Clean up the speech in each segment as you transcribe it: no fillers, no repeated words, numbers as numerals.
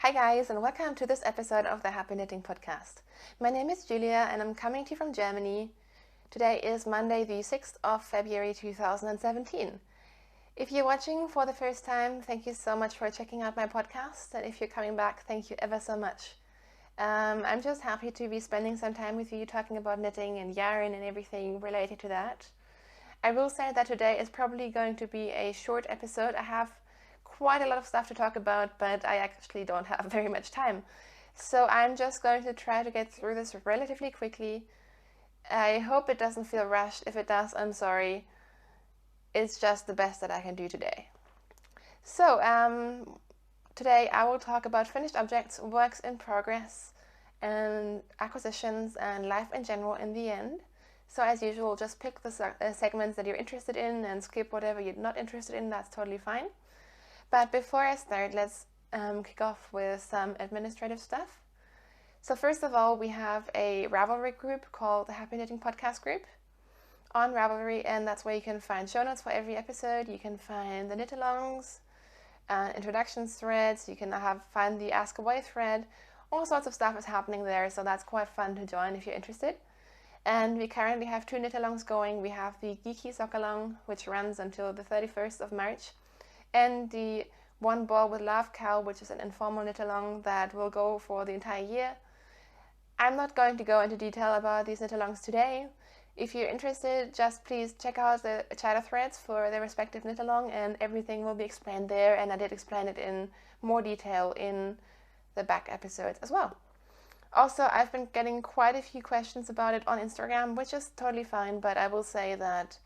Hi guys, and welcome to this episode of the Happy Knitting Podcast. My name is Julia and I'm coming to you from Germany. Today is Monday the 6th of February 2017. If you're watching for the first time, thank you so much for checking out my podcast, and if you're coming back, thank you ever so much. I'm just happy to be spending some time with you talking about knitting and yarn and everything related to that. I will say that today is probably going to be a short episode. I have quite a lot of stuff to talk about, but I actually don't have very much time. So I'm just going to try to get through this relatively quickly. I hope it doesn't feel rushed. If it does, I'm sorry. It's just the best that I can do today. So today I will talk about finished objects, works in progress, and acquisitions and life in general in the end. So as usual, just pick the segments that you're interested in and skip whatever you're not interested in. That's totally fine. But before I start, let's kick off with some administrative stuff. So first of all, we have a Ravelry group called the Happy Knitting Podcast Group on Ravelry, and that's where you can find show notes for every episode. You can find the knit-alongs, introductions threads. You can find the Ask Away thread. All sorts of stuff is happening there, so that's quite fun to join if you're interested. And we currently have 2 knit-alongs going. We have the Geeky Sock-along, which runs until the 31st of March. And the One Ball with Love Cow, which is an informal knit-along that will go for the entire year. I'm not going to go into detail about these knit-alongs today. If you're interested, just please check out the chatter threads for their respective knit-along, and everything will be explained there, and I did explain it in more detail in the back episodes as well. Also, I've been getting quite a few questions about it on Instagram, which is totally fine, but I will say that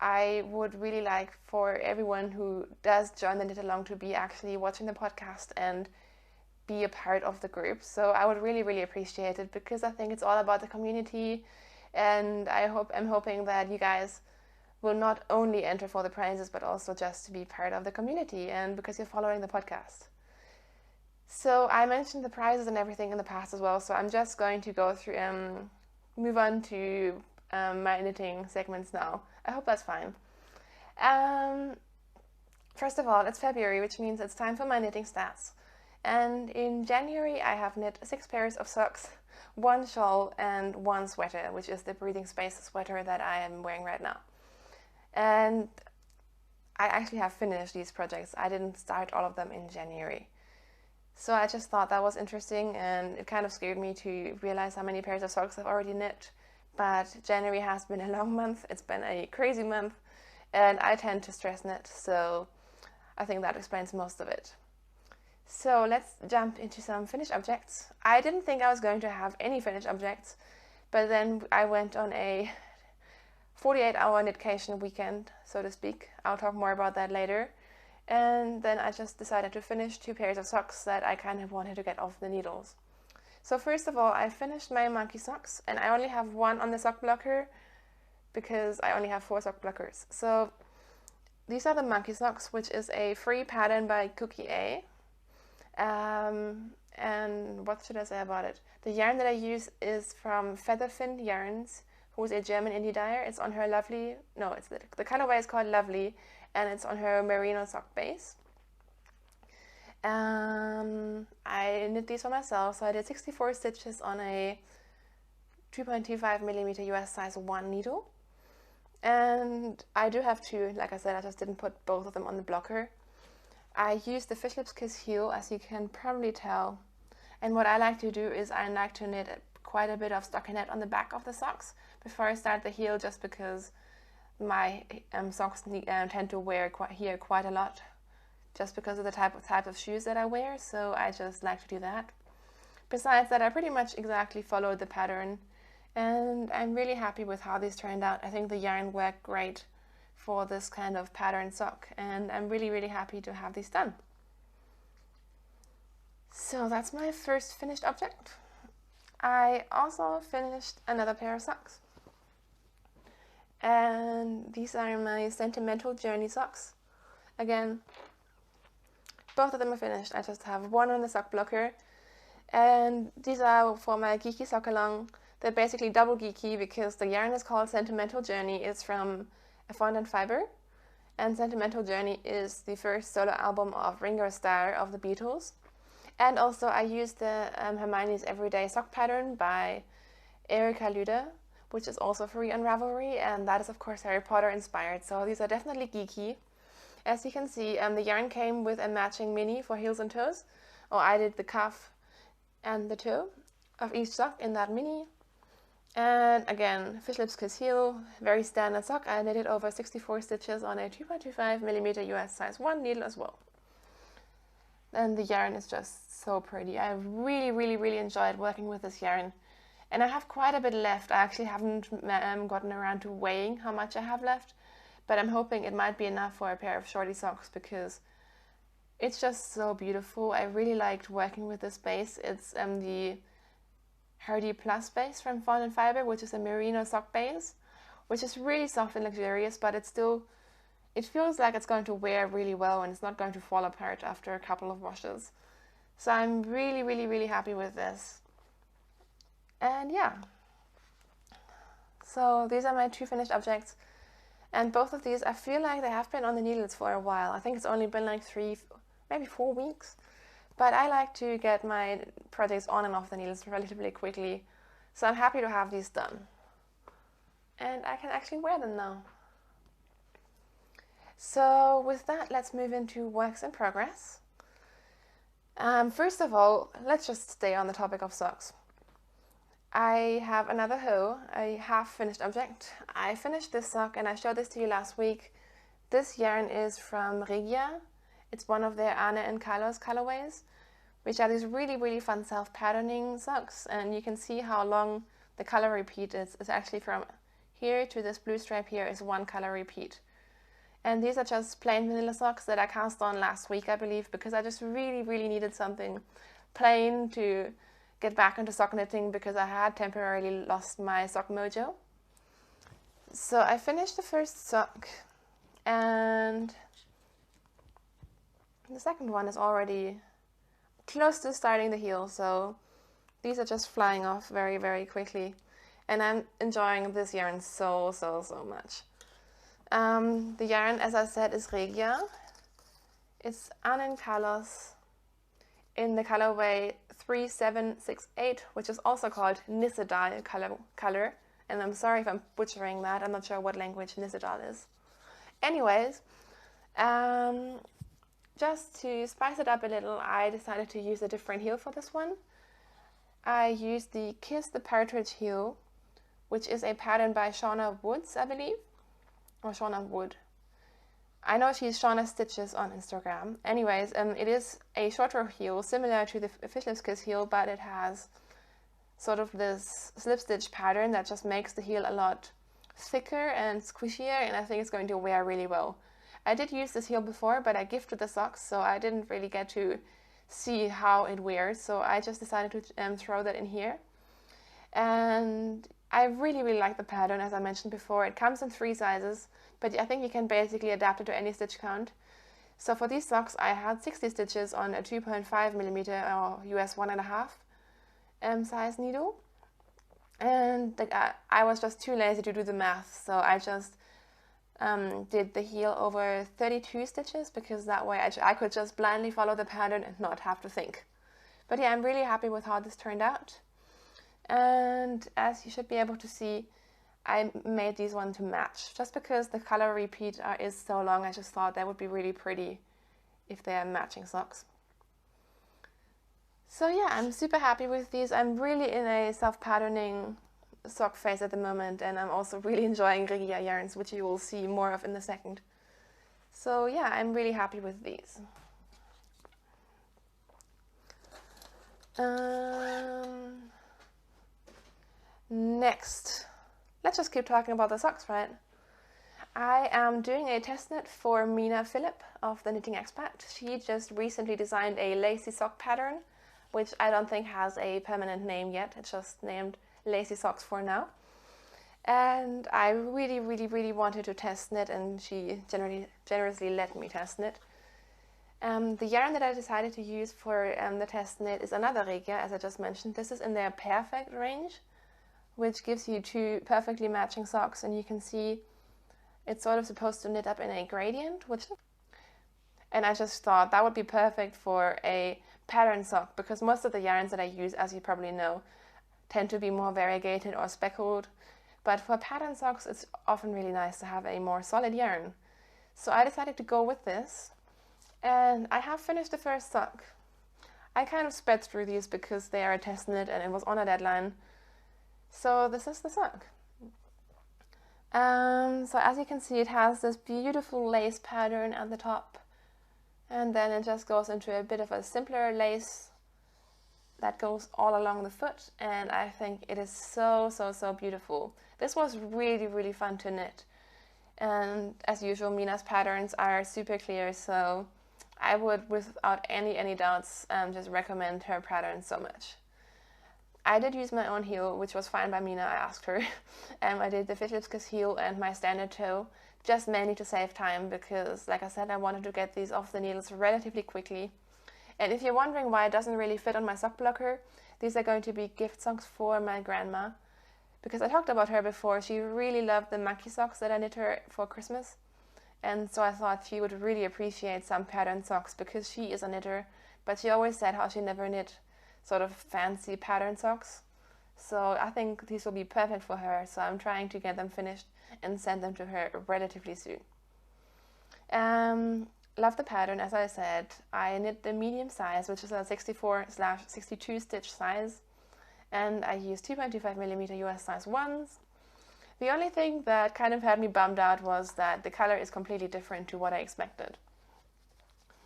I would really like for everyone who does join the knit-along to be actually watching the podcast and be a part of the group. So I would really, really appreciate it, because I think it's all about the community, and I'm hoping that you guys will not only enter for the prizes, but also just to be part of the community and because you're following the podcast. So I mentioned the prizes and everything in the past as well, so I'm just going to go through move on to my knitting segments now. I hope that's fine. First of all, it's February, which means it's time for my knitting stats. And in January, I have knit 6 pairs of socks, 1 shawl, and 1 sweater, which is the Breathing Space sweater that I am wearing right now. And I actually have finished these projects. I didn't start all of them in January. So I just thought that was interesting, and it kind of scared me to realize how many pairs of socks I've already knit. But January has been a long month. It's been a crazy month, and I tend to stress knit, so I think that explains most of it. So let's jump into some finished objects. I didn't think I was going to have any finished objects, but then I went on a 48-hour knitcation weekend, so to speak. I'll talk more about that later. And then I just decided to finish 2 pairs of socks that I kind of wanted to get off the needles. So first of all, I finished my monkey socks, and I only have 1 on the sock blocker because I only have 4 sock blockers. So these are the monkey socks, which is a free pattern by Cookie A. And what should I say about it? The yarn that I use is from Featherfin Yarns, who is a German indie dyer. It's on her lovely, no, it's the colorway is called Lovely, and it's on her merino sock base. I knit these for myself, so I did 64 stitches on a 2.25mm US size 1 needle. And I do have 2, like I said, I just didn't put both of them on the blocker. I used the Fish Lips Kiss heel, as you can probably tell. And what I like to do is I like to knit quite a bit of stockinette on the back of the socks before I start the heel, just because my socks tend to wear quite a lot, just because of the type of shoes that I wear, so I just like to do that. Besides that, I pretty much exactly followed the pattern, and I'm really happy with how these turned out. I think the yarn worked great for this kind of pattern sock, and I'm really, really happy to have these done. So that's my first finished object. I also finished another pair of socks. And these are my Sentimental Journey socks. Again, both of them are finished. I just have 1 on the sock blocker. And these are for my Geeky Sock-along. They're basically double geeky because the yarn is called Sentimental Journey. It's from a fondant fiber. And Sentimental Journey is the first solo album of Ringo Starr of the Beatles. And also I used the Hermione's Everyday Sock Pattern by Erika Lüder, which is also free on Ravelry, and that is of course Harry Potter inspired, so these are definitely geeky. As you can see, the yarn came with a matching mini for heels and toes, or I did the cuff and the toe of each sock in that mini. And again, Fish Lips Kiss Heel, very standard sock. I knitted over 64 stitches on a 2.25mm US size 1 needle as well. And the yarn is just so pretty. I really enjoyed working with this yarn. And I have quite a bit left. I actually haven't gotten around to weighing how much I have left, but I'm hoping it might be enough for a pair of shorty socks because it's just so beautiful. I really liked working with this base. It's the Hardy Plus base from Fawn & Fiber, which is a merino sock base, which is really soft and luxurious, but it feels like it's going to wear really well and it's not going to fall apart after a couple of washes. So I'm really happy with this. And yeah, so these are my 2 finished objects, and both of these I feel like they have been on the needles for a while. I think it's only been like 3, maybe 4 weeks. But I like to get my projects on and off the needles relatively quickly, so I'm happy to have these done. And I can actually wear them now. So with that, let's move into works in progress. First of all, let's just stay on the topic of socks. I have another hoe, a half-finished object. I finished this sock and I showed this to you last week. This yarn is from Regia. It's one of their Anne and Carlos colorways, which are these really fun self-patterning socks, and you can see how long the color repeat is. It's actually from here to this blue stripe here is 1 color repeat. And these are just plain vanilla socks that I cast on last week, I believe, because I just really needed something plain to get back into sock knitting because I had temporarily lost my sock mojo. So I finished the first sock, and the second one is already close to starting the heel, so these are just flying off very quickly, and I'm enjoying this yarn so much. The yarn, as I said, is Regia. It's Anne and Carlos in the colorway 3768, which is also called Nissedal color, and I'm sorry if I'm butchering that. I'm not sure what language Nissedal is. Anyways, just to spice it up a little, I decided to use a different heel for this one. I used the Kiss the Partridge heel, which is a pattern by Shauna Woods, I believe, or Shauna Wood. I know she's Shauna Stitches on Instagram. Anyways, it is a shorter heel, similar to the Fish Lips Kiss heel, but it has sort of this slip stitch pattern that just makes the heel a lot thicker and squishier, and I think it's going to wear really well. I did use this heel before, but I gifted the socks, so I didn't really get to see how it wears, so I just decided to throw that in here. And I really like the pattern, as I mentioned before. It comes in 3 sizes, but I think you can basically adapt it to any stitch count. So for these socks, I had 60 stitches on a 2.5mm or US 1.5 size needle. And I was just too lazy to do the math, so I just did the heel over 32 stitches, because that way I could just blindly follow the pattern and not have to think. But yeah, I'm really happy with how this turned out. And as you should be able to see, I made these one to match. Just because the color repeat is so long, I just thought that would be really pretty if they are matching socks. So yeah, I'm super happy with these. I'm really in a self-patterning sock phase at the moment, and I'm also really enjoying Regia yarns, which you will see more of in a second. So yeah, I'm really happy with these. Next, let's just keep talking about the socks, right? I am doing a test knit for Mina Phillip of the Knitting Expat. She just recently designed a lacy sock pattern, which I don't think has a permanent name yet. It's just named Lacy Socks for now. And I really wanted to test knit, and she generously let me test knit. The yarn that I decided to use for the test knit is another Regia, as I just mentioned. This is in their Perfect range, which gives you 2 perfectly matching socks, and you can see it's sort of supposed to knit up in a gradient, And I just thought that would be perfect for a pattern sock, because most of the yarns that I use, as you probably know, tend to be more variegated or speckled. But for pattern socks, it's often really nice to have a more solid yarn. So I decided to go with this, and I have finished the first sock. I kind of sped through these because they are a test knit and it was on a deadline. So this is the sock. So as you can see, it has this beautiful lace pattern at the top, and then it just goes into a bit of a simpler lace that goes all along the foot, and I think it is so beautiful. This was really fun to knit, and as usual, Mina's patterns are super clear, so I would, without any doubts, just recommend her pattern so much. I did use my own heel, which was fine by Mina, I asked her. I did the Fitlipskis heel and my standard toe, just mainly to save time, because, like I said, I wanted to get these off the needles relatively quickly. And if you're wondering why it doesn't really fit on my sock blocker, these are going to be gift socks for my grandma. Because I talked about her before, she really loved the monkey socks that I knit her for Christmas. And so I thought she would really appreciate some pattern socks, because she is a knitter, but she always said how she never knit sort of fancy pattern socks. So I think these will be perfect for her, so I'm trying to get them finished and send them to her relatively soon. Love the pattern, as I said. I knit the medium size, which is a 64/62 stitch size, and I used 2.25mm US size 1s. The only thing that kind of had me bummed out was that the color is completely different to what I expected.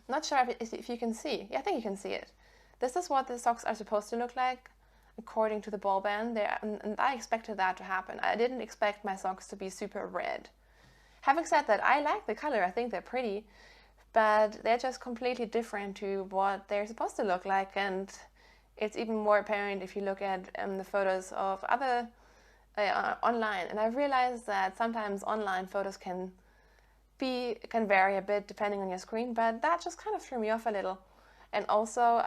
Not sure if you can see. Yeah, I think you can see it. This is what the socks are supposed to look like according to the ball band, and I expected that to happen. I didn't expect my socks to be super red. Having said that, I like the color, I think they're pretty, but they're just completely different to what they're supposed to look like, and it's even more apparent if you look at the photos of other online. And I've realized that sometimes online photos can vary a bit depending on your screen, but that just kind of threw me off a little. And also,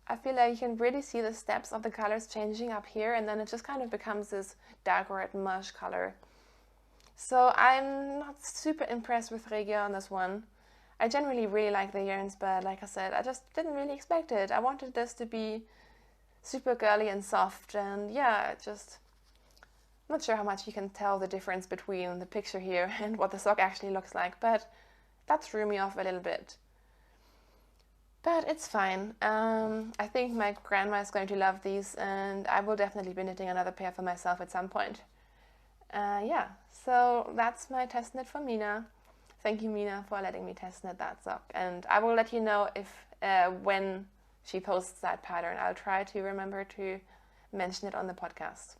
I feel like you can really see the steps of the colors changing up here, and then it just kind of becomes this dark red mush color. So I'm not super impressed with Regia on this one. I generally really like the yarns, but like I said, I just didn't really expect it. I wanted this to be super girly and soft, and yeah, just not sure how much you can tell the difference between the picture here and what the sock actually looks like, but that threw me off a little bit. But it's fine. I think my grandma is going to love these, and I will definitely be knitting another pair for myself at some point. Yeah, so that's my test knit for Mina. Thank you, Mina, for letting me test knit that sock. And I will let you know if when she posts that pattern. I'll try to remember to mention it on the podcast.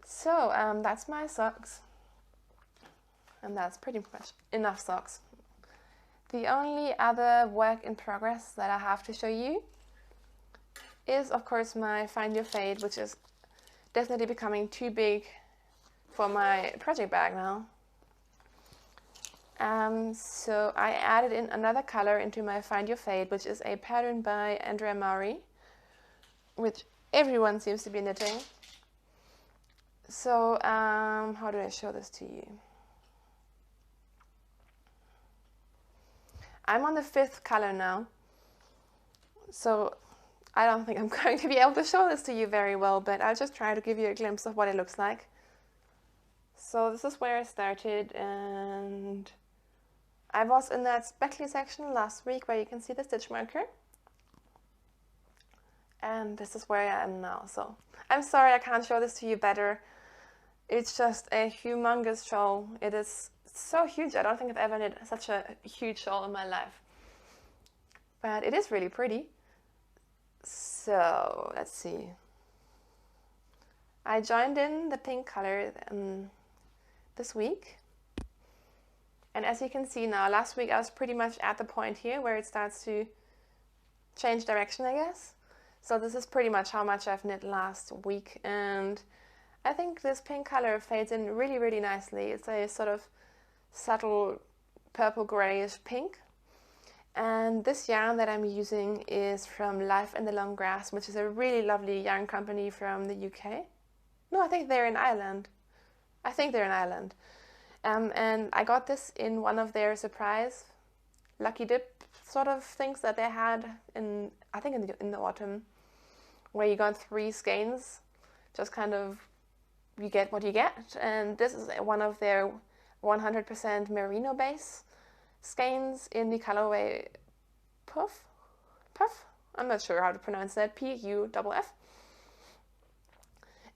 So that's my socks. And that's pretty much enough socks. The only other work in progress that I have to show you is, of course, my Find Your Fade, which is definitely becoming too big for my project bag now. So I added in another color into my Find Your Fade, which is a pattern by Andrea Maury, which everyone seems to be knitting. So how do I show this to you? I'm on the 5th color now, so I don't think I'm going to be able to show this to you very well, but I'll just try to give you a glimpse of what it looks like. So this is where I started, and I was in that speckly section last week where you can see the stitch marker. And this is where I am now. So I'm sorry I can't show this to you better. It's just a humongous shawl. It is so huge. I don't think I've ever knit such a huge shawl in my life. But it is really pretty. So let's see. I joined in the pink color this week. And as you can see now, last week I was pretty much at the point here where it starts to change direction, I guess. So this is pretty much how much I've knit last week. And I think this pink color fades in really nicely. It's a sort of subtle purple grayish pink. And this yarn that I'm using is from Life in the Long Grass, which is a really lovely yarn company from the UK. No, I think they're in Ireland. And I got this in one of their surprise lucky dip sort of things that they had in, I think in the autumn, where you got 3 skeins, just kind of, you get what you get. And this is one of their 100% merino base skeins in the colorway Puff. I'm not sure how to pronounce that. Puff.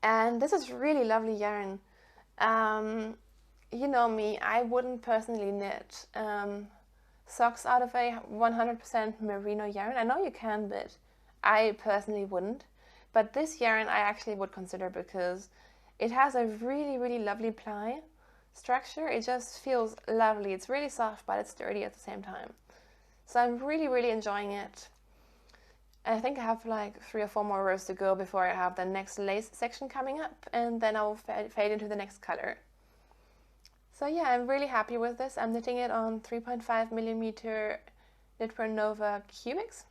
And this is really lovely yarn. You know me, I wouldn't personally knit socks out of a 100% merino yarn. I know you can, but I personally wouldn't. But this yarn I actually would consider because it has a really, really lovely ply structure. It just feels lovely. It's really soft, but it's sturdy at the same time. So I'm really, really enjoying it. I think I have like 3 or 4 more rows to go before I have the next lace section coming up, and then I'll fade into the next color. So yeah, I'm really happy with this. I'm knitting it on 3.5mm Knitwear Nova Cubics.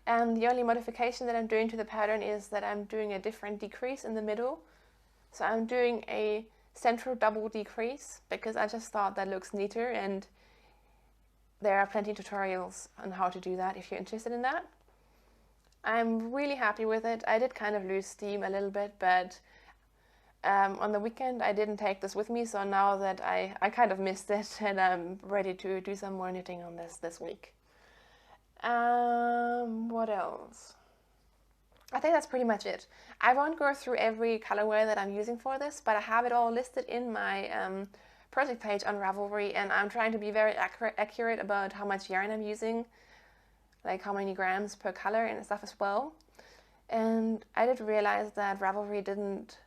And the only modification that I'm doing to the pattern is that I'm doing a different decrease in the middle. So I'm doing a central double decrease because I just thought that looks neater, and there are plenty of tutorials on how to do that if you're interested in that. I'm really happy with it. I did kind of lose steam a little bit, but on the weekend I didn't take this with me, so now that I kind of missed it, and I'm ready to do some more knitting on this week. What else? I think that's pretty much it. I won't go through every colorway that I'm using for this, but I have it all listed in my project page on Ravelry, and I'm trying to be very accurate about how much yarn I'm using, like how many grams per color and stuff as well. And I did realize that Ravelry didn't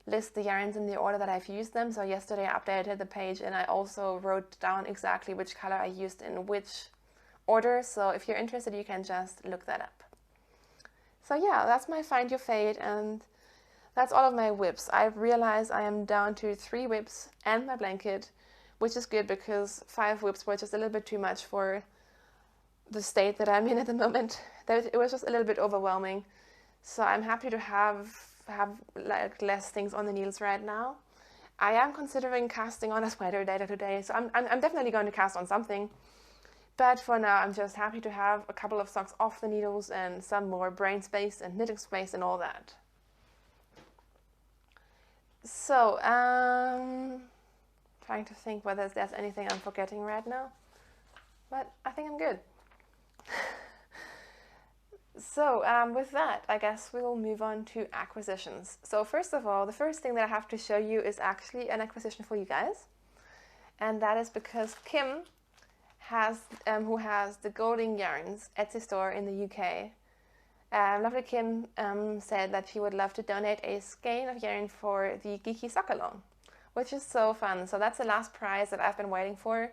list the yarns in the order that I've used them, so yesterday I updated the page and I also wrote down exactly which color I used in which order, so if you're interested you can just look that up. So yeah, that's my Find Your Fade, and that's all of my whips. I realize I am down to 3 whips and my blanket, which is good because 5 whips were just a little bit too much for the state that I'm in at the moment. It was just a little bit overwhelming. So I'm happy to have like less things on the needles right now. I am considering casting on a sweater later today, so I'm definitely going to cast on something. But for now, I'm just happy to have a couple of socks off the needles and some more brain space and knitting space and all that. So, trying to think whether there's anything I'm forgetting right now, but I think I'm good. So, with that, I guess we'll move on to acquisitions. So first of all, the first thing that I have to show you is actually an acquisition for you guys. And that is because Kim has, who has the Golding Yarns Etsy store in the UK, lovely Kim said that she would love to donate a skein of yarn for the Geeky Sock Along, which is so fun. So that's the last prize that I've been waiting for.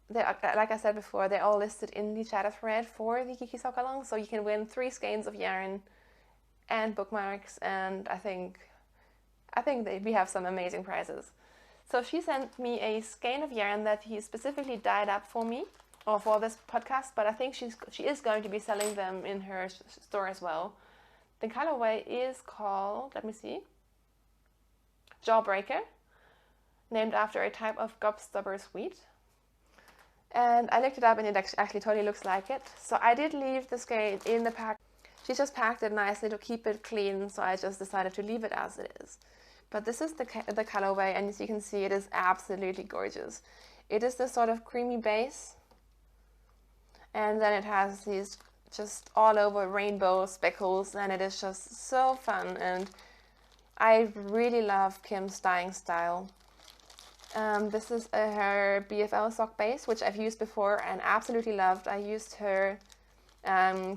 Like I said before, they're all listed in the chatter thread for the Geeky Sock Along, so you can win 3 skeins of yarn and bookmarks, and I think we have some amazing prizes. So she sent me a skein of yarn that he specifically dyed up for me, or for this podcast, but I think she is going to be selling them in her store as well. The colorway is called, let me see, Jawbreaker, named after a type of gobstopper sweet. And I looked it up and it actually totally looks like it. So I did leave the skein in the pack. She just packed it nicely to keep it clean, so I just decided to leave it as it is. But this is the colorway, and as you can see, it is absolutely gorgeous. It is this sort of creamy base, and then it has these just all over rainbow speckles, and it is just so fun, and I really love Kim's dyeing style. This is her BFL sock base, which I've used before and absolutely loved. I used her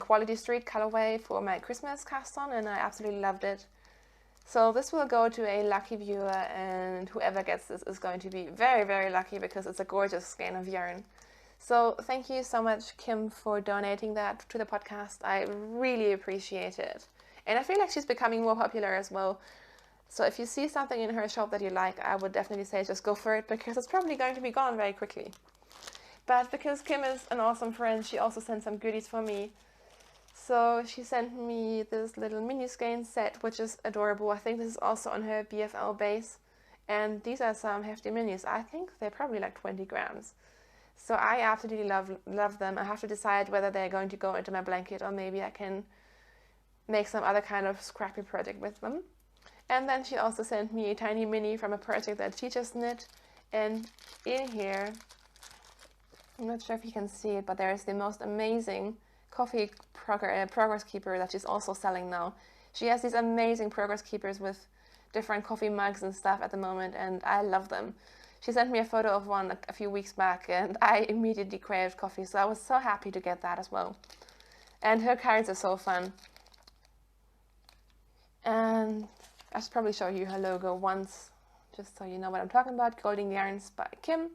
Quality Street colorway for my Christmas cast on, and I absolutely loved it. So this will go to a lucky viewer, and whoever gets this is going to be very, very lucky because it's a gorgeous skein of yarn. So thank you so much, Kim, for donating that to the podcast. I really appreciate it. And I feel like she's becoming more popular as well. So if you see something in her shop that you like, I would definitely say just go for it, because it's probably going to be gone very quickly. But because Kim is an awesome friend, she also sent some goodies for me. So she sent me this little mini skein set, which is adorable. I think this is also on her BFL base. And these are some hefty minis. I think they're probably like 20 grams. So I absolutely love them. I have to decide whether they're going to go into my blanket or maybe I can make some other kind of scrappy project with them. And then she also sent me a tiny mini from a project that she just knit. And in here, I'm not sure if you can see it, but there is the most amazing coffee progress keeper that she's also selling now. She has these amazing progress keepers with different coffee mugs and stuff at the moment, and I love them. She sent me a photo of one a few weeks back, and I immediately craved coffee, so I was so happy to get that as well. And her cards are so fun. And I should probably show you her logo once, just so you know what I'm talking about. Golden Yarns by Kim.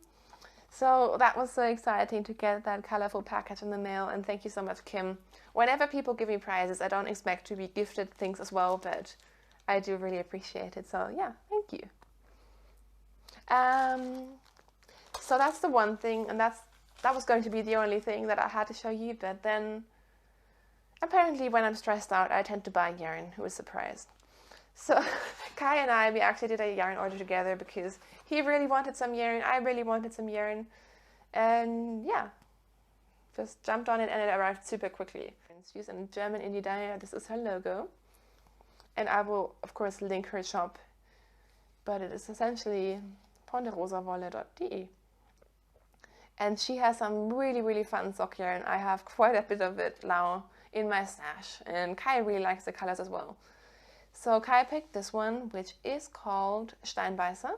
So that was so exciting to get that colorful package in the mail, and thank you so much, Kim. Whenever people give me prizes, I don't expect to be gifted things as well, but I do really appreciate it. So yeah, thank you. So that's the one thing, and that was going to be the only thing that I had to show you, but then apparently when I'm stressed out, I tend to buy yarn. Who was surprised? So Kai and we actually did a yarn order together because he really wanted some yarn, I really wanted some yarn, and yeah, just jumped on it and it arrived super quickly. It's used in German indie dye. This is her logo, and I will of course link her shop, but it is essentially ponderosawolle.de. And she has some really fun sock yarn. I have quite a bit of it now in my stash, and Kai really likes the colors as well. So Kai picked this one, which is called Steinbeißer,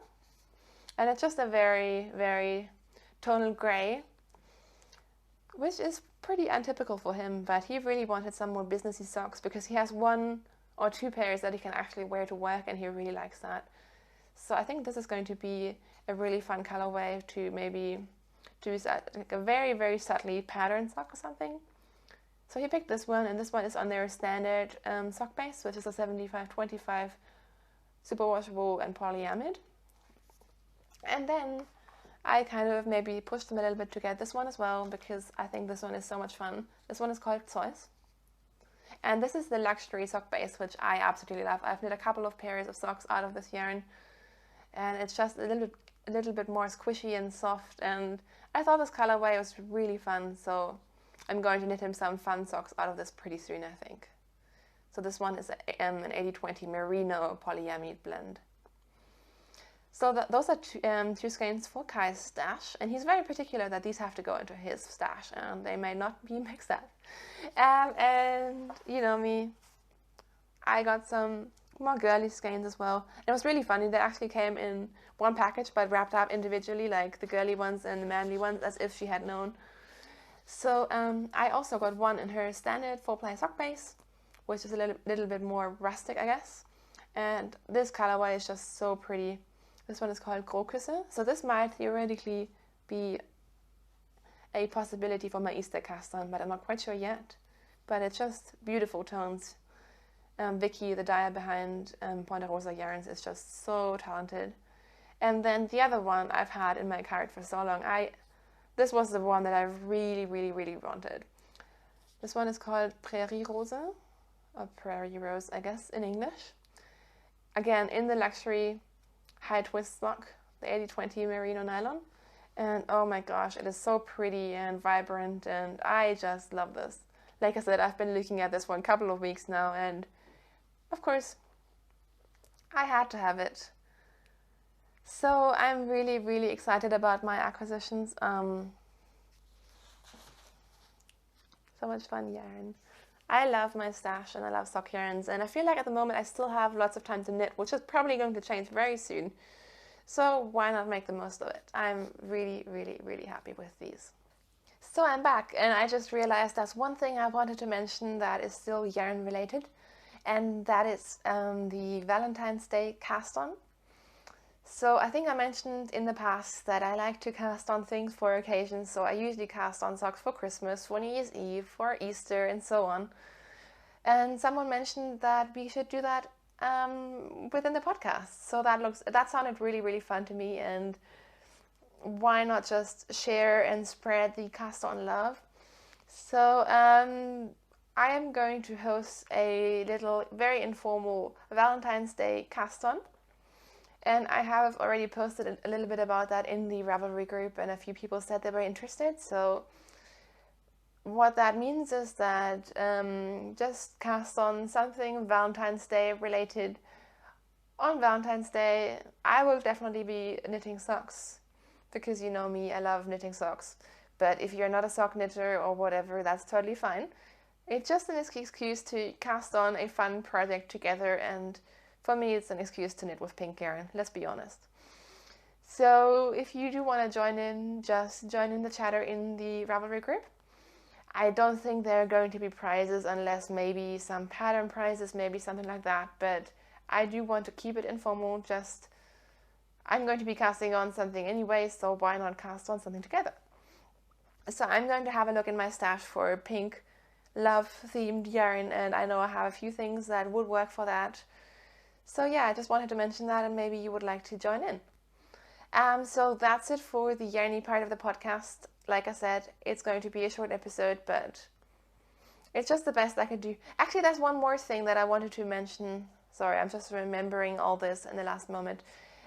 and it's just a very tonal gray, which is pretty untypical for him, but he really wanted some more businessy socks because he has 1 or 2 pairs that he can actually wear to work, and he really likes that. So I think this is going to be a really fun colorway to maybe do like a very subtly patterned sock or something. So he picked this one, and this one is on their standard sock base, which is a 75-25 superwashable and polyamide. And then I kind of maybe pushed them a little bit to get this one as well, because I think this one is so much fun. This one is called Zeus. And this is the luxury sock base, which I absolutely love. I've knit a couple of pairs of socks out of this yarn, and it's just a little bit more squishy and soft, and I thought this colorway was really fun, so I'm going to knit him some fun socks out of this pretty soon, I think. So this one is an 80-20 merino polyamide blend. So those are two skeins for Kai's stash, and he's very particular that these have to go into his stash, and they may not be mixed up. And you know me, I got some more girly skeins as well. It was really funny. They actually came in one package, but wrapped up individually, like the girly ones and the manly ones, as if she had known. So I also got one in her standard 4-ply sock base, which is a little bit more rustic, I guess. And this colorway is just so pretty. This one is called Groküsse. So this might theoretically be a possibility for my Easter cast on, but I'm not quite sure yet. But it's just beautiful tones. Vicky, the dyer behind Ponderosa Yarns, is just so talented. And then the other one I've had in my cart for so long, this was the one that I really wanted. This one is called Prairie Rose, or Prairie Rose, I guess, in English. Again, in the luxury high twist sock, the 80-20 merino nylon. And oh my gosh, it is so pretty and vibrant, and I just love this. Like I said, I've been looking at this for a couple of weeks now, and of course, I had to have it. So I'm really excited about my acquisitions. So much fun yarn. I love my stash and I love sock yarns, and I feel like at the moment I still have lots of time to knit, which is probably going to change very soon. So why not make the most of it? I'm really happy with these. So I'm back, and I just realized there's one thing I wanted to mention that is still yarn related, and that is the Valentine's Day cast on. So I think I mentioned in the past that I like to cast on things for occasions, so I usually cast on socks for Christmas, for New Year's Eve, for Easter, and so on. And someone mentioned that we should do that within the podcast. So that sounded really fun to me, and why not just share and spread the cast on love? So I am going to host a little very informal Valentine's Day cast on. And I have already posted a little bit about that in the Ravelry group, and a few people said they were interested. So what that means is that just cast on something Valentine's Day related. On Valentine's Day, I will definitely be knitting socks, because you know me, I love knitting socks. But if you're not a sock knitter or whatever, that's totally fine. It's just an excuse to cast on a fun project together, and for me it's an excuse to knit with pink yarn, let's be honest. So if you do want to join in, just join in the chatter in the Ravelry group. I don't think there are going to be prizes, unless maybe some pattern prizes, maybe something like that, but I do want to keep it informal. Just, I'm going to be casting on something anyway, so why not cast on something together? So I'm going to have a look in my stash for pink love themed yarn, and I know I have a few things that would work for that. So yeah, I just wanted to mention that, and maybe you would like to join in. So that's it for the yarny part of the podcast. Like I said, it's going to be a short episode, but it's just the best I could do. Actually, there's one more thing that I wanted to mention. Sorry, I'm just remembering all this in the last moment.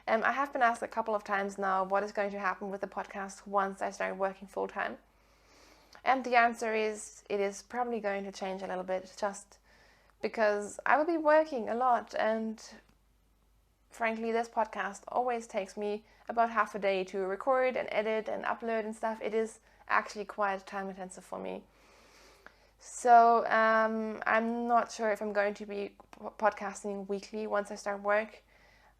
I have been asked a couple of times now what is going to happen with the podcast once I start working full-time. And the answer is, it is probably going to change a little bit, just because I will be working a lot, and frankly, this podcast always takes me about half a day to record and edit and upload and stuff. It is actually quite time intensive for me. So I'm not sure if I'm going to be podcasting weekly once I start work.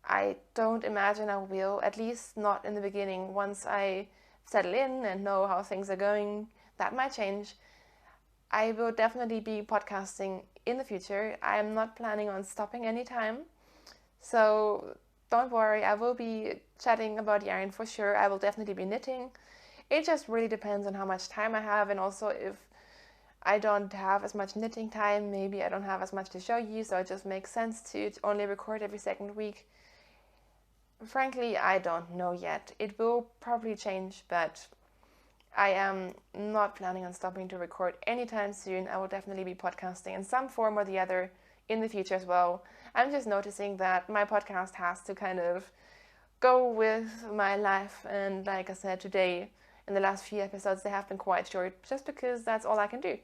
I don't imagine I will, at least not in the beginning. Once I settle in and know how things are going, that might change. I will definitely be podcasting in the future. I am not planning on stopping anytime. So don't worry, I will be chatting about yarn for sure. I will definitely be knitting. It just really depends on how much time I have, and also if I don't have as much knitting time, maybe I don't have as much to show you, so it just makes sense to only record every second week. Frankly, I don't know yet. It will probably change, but I am not planning on stopping to record anytime soon. I will definitely be podcasting in some form or the other in the future as well. I'm just noticing that my podcast has to kind of go with my life, and like I said today, in the last few episodes, they have been quite short, just because that's all I can do.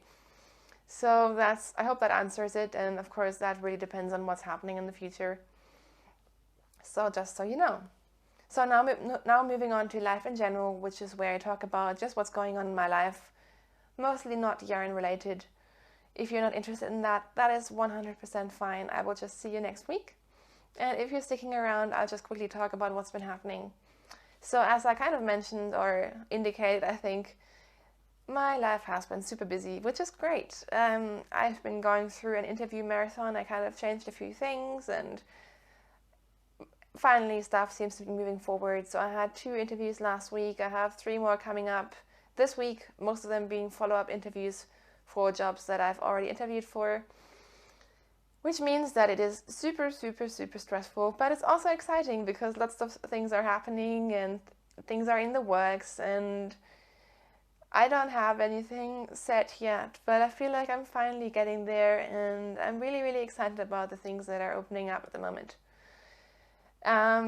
So I hope that answers it, and of course that really depends on what's happening in the future. So just so you know. So now moving on to life in general, which is where I talk about just what's going on in my life, mostly not yarn related. If you're not interested in that, that is 100% fine. I will just see you next week. And if you're sticking around, I'll just quickly talk about what's been happening. So as I kind of mentioned or indicated, I think my life has been super busy, which is great. I've been going through an interview marathon. I kind of changed a few things, and finally stuff seems to be moving forward. So I had 2 interviews last week. I have 3 more coming up this week, most of them being follow-up interviews for jobs that I've already interviewed for, which means that it is super, super, super stressful, but it's also exciting because lots of things are happening and things are in the works, and I don't have anything set yet, but I feel like I'm finally getting there, and I'm really, really excited about the things that are opening up at the moment.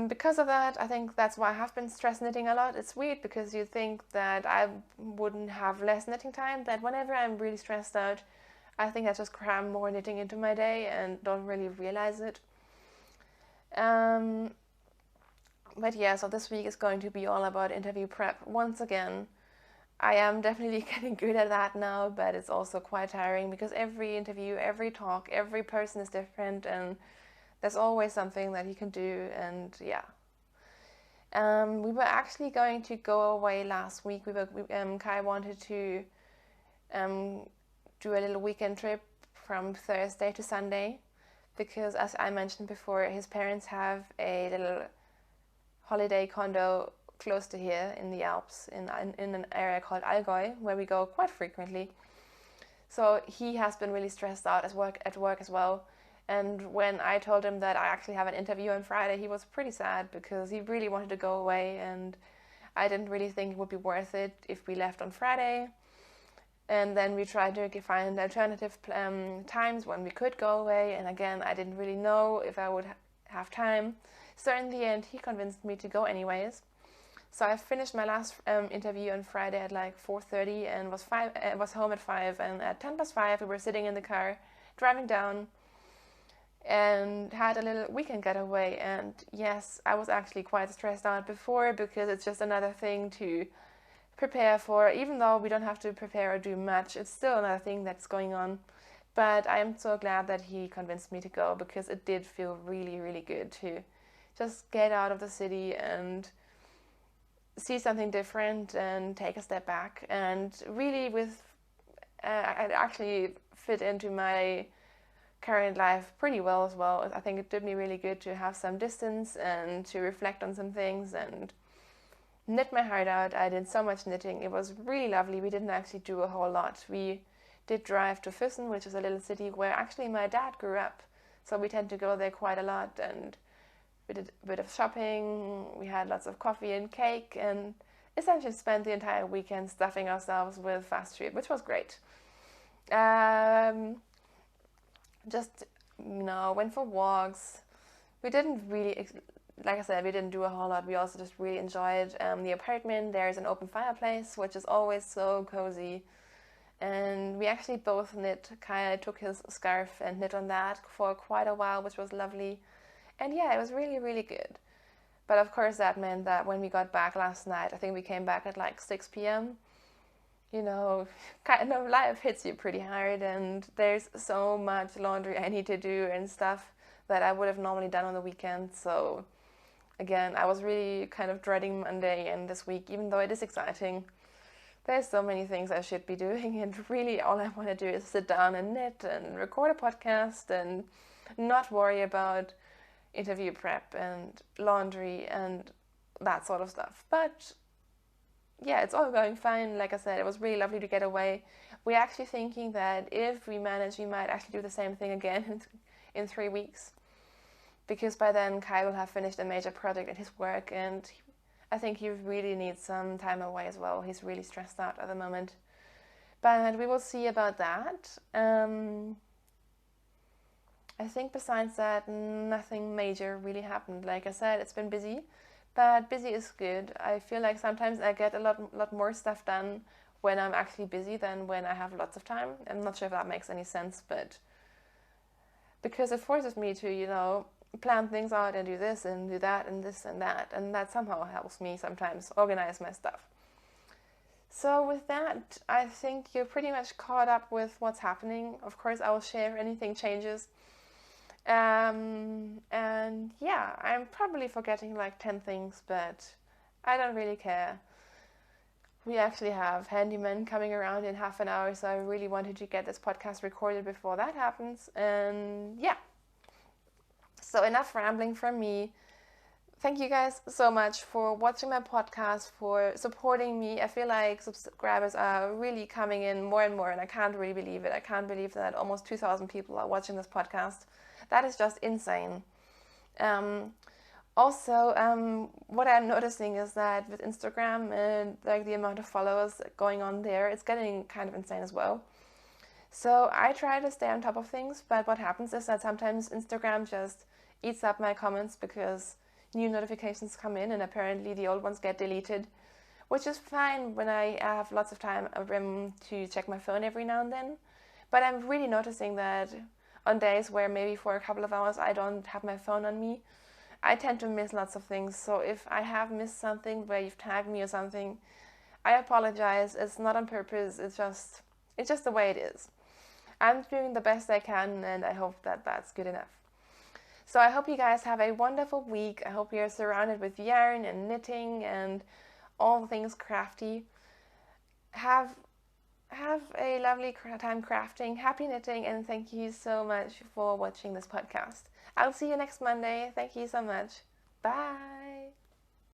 Because of that, I think that's why I have been stress knitting a lot. It's weird because you think that I wouldn't have less knitting time, that whenever I'm really stressed out, I think I just cram more knitting into my day and don't really realize it. But yeah, so this week is going to be all about interview prep once again. I am definitely getting good at that now, but it's also quite tiring because every interview, every talk, every person is different, and there's always something that you can do, and yeah. We were actually going to go away last week. Kai wanted to do a little weekend trip from Thursday to Sunday, because as I mentioned before, his parents have a little holiday condo close to here in the Alps, in an area called Allgäu, where we go quite frequently. So he has been really stressed out at work as well. And when I told him that I actually have an interview on Friday, he was pretty sad because he really wanted to go away, and I didn't really think it would be worth it if we left on Friday. And then we tried to find alternative times when we could go away, and again, I didn't really know if I would have time. So in the end, he convinced me to go anyways. So I finished my last interview on Friday at like 4:30 and was home at 5. And at 5:10 we were sitting in the car, driving down, and had a little weekend getaway. And yes, I was actually quite stressed out before because it's just another thing to prepare for. Even though we don't have to prepare or do much, it's still another thing that's going on. But I am so glad that he convinced me to go, because it did feel really, really good to just get out of the city and see something different and take a step back. And really it actually fit into my current life pretty well as well. I think it did me really good to have some distance and to reflect on some things and knit my heart out. I did so much knitting. It was really lovely. We didn't actually do a whole lot. We did drive to Füssen, which is a little city where actually my dad grew up. So we tend to go there quite a lot, and we did a bit of shopping. We had lots of coffee and cake, and essentially spent the entire weekend stuffing ourselves with fast food, which was great. Just, went for walks. We didn't really, like I said, we didn't do a whole lot. We also just really enjoyed the apartment. There's an open fireplace, which is always so cozy. And we actually both knit. Kaya took his scarf and knit on that for quite a while, which was lovely. And yeah, it was really, really good. But of course that meant that when we got back last night, I think we came back at like 6 p.m., kind of life hits you pretty hard, and there's so much laundry I need to do and stuff that I would have normally done on the weekend. So again, I was really kind of dreading Monday and this week, even though it is exciting. There's so many things I should be doing, and really all I want to do is sit down and knit and record a podcast and not worry about interview prep and laundry and that sort of stuff. But yeah, it's all going fine. Like I said, it was really lovely to get away. We're actually thinking that if we manage, we might actually do the same thing again in 3 weeks, because by then Kai will have finished a major project at his work, and I think he really needs some time away as well. He's really stressed out at the moment. But we will see about that. I think besides that, nothing major really happened. Like I said, it's been busy, but busy is good. I feel like sometimes I get a lot more stuff done when I'm actually busy than when I have lots of time. I'm not sure if that makes any sense, but because it forces me to, plan things out and do this and do that and this and that, and that somehow helps me sometimes organize my stuff. So with that, I think you're pretty much caught up with what's happening. Of course, I will share if anything changes. And yeah, I'm probably forgetting like 10 things, but I don't really care. We actually have handyman coming around in half an hour, so I really wanted to get this podcast recorded before that happens. And yeah. So enough rambling from me. Thank you guys so much for watching my podcast, for supporting me. I feel like subscribers are really coming in more and more, and I can't really believe it. I can't believe that almost 2,000 people are watching this podcast. That is just insane. Also, what I'm noticing is that with Instagram and like the amount of followers going on there, it's getting kind of insane as well. So I try to stay on top of things, but what happens is that sometimes Instagram just eats up my comments because new notifications come in and apparently the old ones get deleted, which is fine when I have lots of time to check my phone every now and then. But I'm really noticing that on days where maybe for a couple of hours I don't have my phone on me, I tend to miss lots of things. So if I have missed something where you've tagged me or something, I apologize. It's not on purpose. It's just the way it is. I'm doing the best I can, and I hope that that's good enough. So I hope you guys have a wonderful week. I hope you're surrounded with yarn and knitting and all things crafty. Have a lovely time crafting. Happy knitting, and thank you so much for watching this podcast. I'll see you next Monday. Thank you so much. Bye.